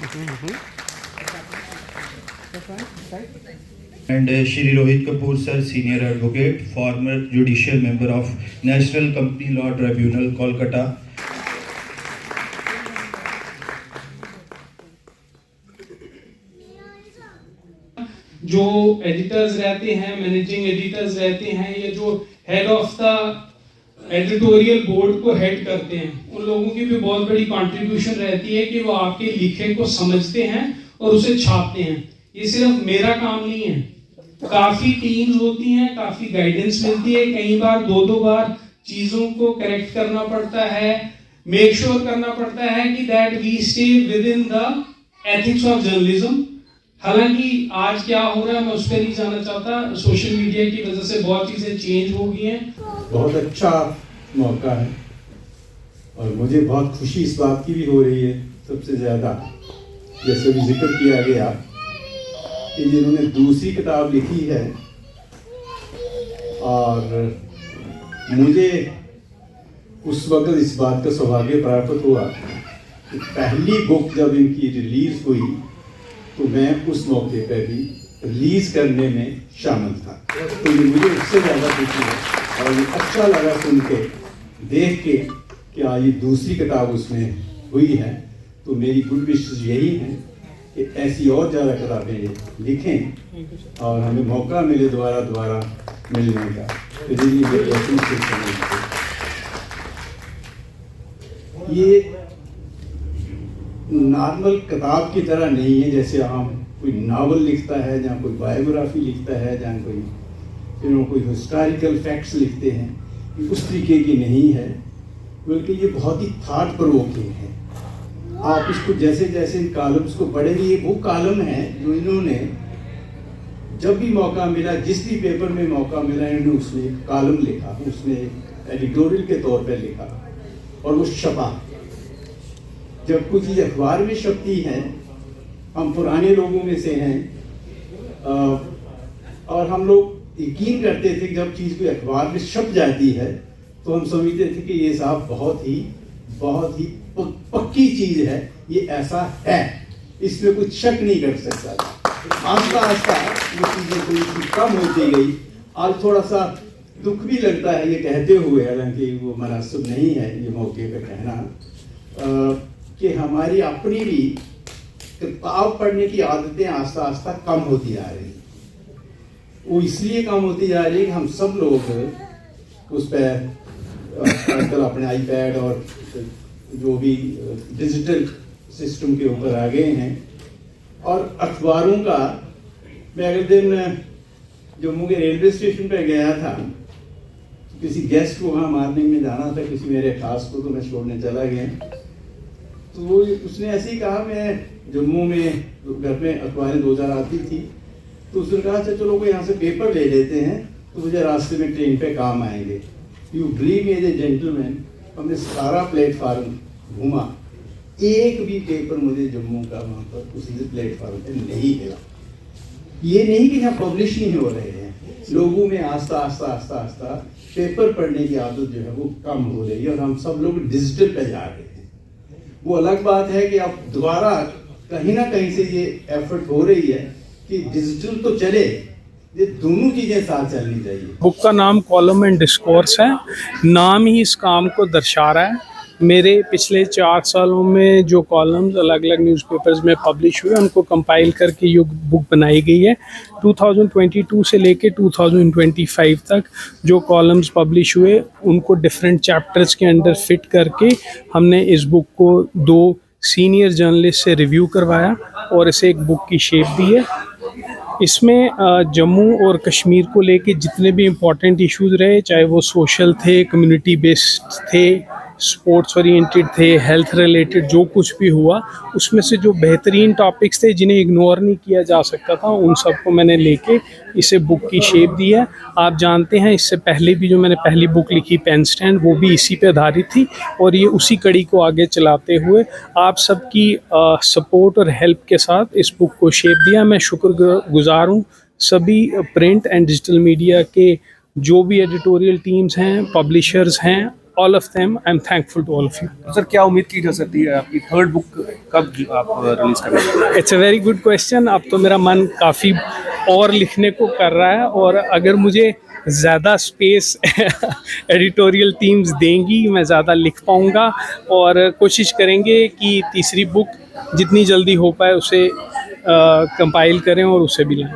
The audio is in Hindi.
And Shri Rohit Kapoor sir, senior advocate, former judicial member of National Company Law Tribunal, Kolkata. जो एडिटर्स रहते हैं, मैनेजिंग एडिटर्स रहते हैं, या जो head of the editorial board को हेड करते हैं, उन लोगों की भी बहुत बड़ी कंट्रीब्यूशन रहती है कि वो आपके लिखे को समझते हैं और उसे छापते हैं। ये सिर्फ मेरा काम नहीं है, काफी टीम्स होती हैं, काफी गाइडेंस मिलती है, कई बार दो बार चीजों को करेक्ट करना पड़ता है, मेक श्योर करना पड़ता है कि that we stay within the ethics of journalism. हालांकि आज क्या हो रहा है मैं उस पर नहीं जाना चाहता, सोशल मीडिया की वजह से बहुत चीजें चेंज हो गई हैं। बहुत अच्छा मौका है और मुझे बहुत खुशी इस बात की भी हो रही है, सबसे ज़्यादा जैसे भी जिक्र किया गया कि जिन्होंने दूसरी किताब लिखी है, और मुझे उस वक्त इस बात का सौभाग्य प्राप्त हुआ कि पहली बुक जब इनकी रिलीज़ हुई तो मैं उस मौके पर भी रिलीज़ करने में शामिल था। तो ये मुझे उससे ज़्यादा खुशी है और ये अच्छा लगा सुन के, देख के कि आज ये दूसरी किताब उसमें हुई है। तो मेरी गुड विशेस यही हैं कि ऐसी और ज़्यादा किताबें लिखें और हमें मौका मिले दोबारा मिलने का। तो ये नॉर्मल किताब की तरह नहीं है जैसे हम कोई नावल लिखता है, जहाँ कोई बायोग्राफी लिखता है, जहाँ कोई हिस्टोरिकल फैक्ट्स लिखते हैं, उस तरीके की नहीं है, बल्कि ये बहुत ही थॉट प्रोवोकिंग है। आप इसको जैसे जैसे इन कॉलम्स को पढ़ेंगे, ये वो कॉलम है जो इन्होंने जब भी मौका मिला, जिस भी पेपर में मौका मिला, इन्होंने उसमें एक कॉलम लिखा, उसने एडिटोरियल के तौर पर लिखा और वो छपा। जब कुछ चीज़ अखबार में छपती है, हम पुराने लोगों में से हैं और हम लोग यकीन करते थे कि जब चीज़ कोई अखबार में छप जाती है तो हम समझते थे कि ये साहब बहुत ही पक्की चीज़ है, ये ऐसा है, इसमें कुछ शक नहीं कर सकता। आस्ता आस्ता ये चीज़ें थोड़ी कम होती गई। आज थोड़ा सा दुख भी लगता है ये कहते हुए, हालांकि वो मुनासिब नहीं है ये मौके पर कहना, कि हमारी अपनी भी किताब पढ़ने की आदतें आस्ता आस्ता कम होती जा रही हैं। वो इसलिए कम होती जा रही है कि हम सब लोग उस पर आजकल अपने आईपैड और जो भी डिजिटल सिस्टम के ऊपर आ गए हैं। और अखबारों का, मैं अगले दिन जम्मू के रेलवे स्टेशन पर गया था, किसी गेस्ट को वहाँ मॉर्निंग में जाना था, किसी मेरे खास को, तो मैं छोड़ने चला गया। तो उसने ऐसे ही कहा, मैं जम्मू में घर में अखबारें 2000 आती थी, तो उसने कहा अच्छा चलो कोई यहाँ से पेपर ले लेते हैं तो मुझे रास्ते में ट्रेन पे काम आएंगे। You believe me as a gentleman, हमने सारा प्लेटफार्म घूमा, एक भी पेपर मुझे जम्मू का वहाँ पर उसी प्लेटफार्म पे नहीं मिला। ये नहीं कि यहाँ पब्लिश नहीं हो रहे हैं, लोगों में आस्ता आस्ता पेपर पढ़ने की आदत जो है वो कम हो रही है और हम सब लोग डिजिटल पे जा रहे हैं। वो अलग बात है कि अब दोबारा कहीं ना कहीं से ये एफर्ट हो रही है कि डिजिटल तो चले, ये दोनों चीजें साथ चलनी चाहिए। बुक का नाम कॉलम एंड डिस्कोर्स है। नाम ही इस काम को दर्शा रहा है। मेरे पिछले 4 सालों में जो कॉलम्स अलग अलग न्यूज़पेपर्स में पब्लिश हुए, उनको कंपाइल करके ये बुक बनाई गई है। 2022 से लेके 2025 तक जो कॉलम्स पब्लिश हुए, उनको डिफरेंट चैप्टर्स के अंडर फिट करके हमने इस बुक को 2 सीनियर जर्नलिस्ट से रिव्यू करवाया और इसे एक बुक की शेप दी है। इसमें जम्मू और कश्मीर को लेके जितने भी इम्पोर्टेंट इश्यूज़ रहे, चाहे वो सोशल थे, कम्युनिटी बेस्ड थे, स्पोर्ट्स ओरिएंटेड थे, हेल्थ रिलेटेड, जो कुछ भी हुआ उसमें से जो बेहतरीन टॉपिक्स थे जिन्हें इग्नोर नहीं किया जा सकता था, उन सबको मैंने लेके इसे बुक की शेप दी है। आप जानते हैं इससे पहले भी जो मैंने पहली बुक लिखी पेन स्टैंड, वो भी इसी पे आधारित थी और ये उसी कड़ी को आगे चलाते हुए आप सबकी सपोर्ट और हेल्प के साथ इस बुक को शेप दिया। मैं शुक्रगुजार हूँ सभी प्रिंट एंड डिजिटल मीडिया के जो भी एडिटोरियल टीम्स हैं, पब्लिशर्स हैं all of them. I'm thankful to all of you. तो सर क्या उम्मीद की जा सकती है, आपकी थर्ड बुक कब आप रिलीज करेंगे? It's a very good question. अब तो मेरा मन काफ़ी और लिखने को कर रहा है, और अगर मुझे ज़्यादा स्पेस एडिटोरियल टीम्स देंगी मैं ज़्यादा लिख पाऊँगा, और कोशिश करेंगे कि तीसरी बुक जितनी जल्दी हो पाए उसे कंपाइल करें और उसे भी लाएं.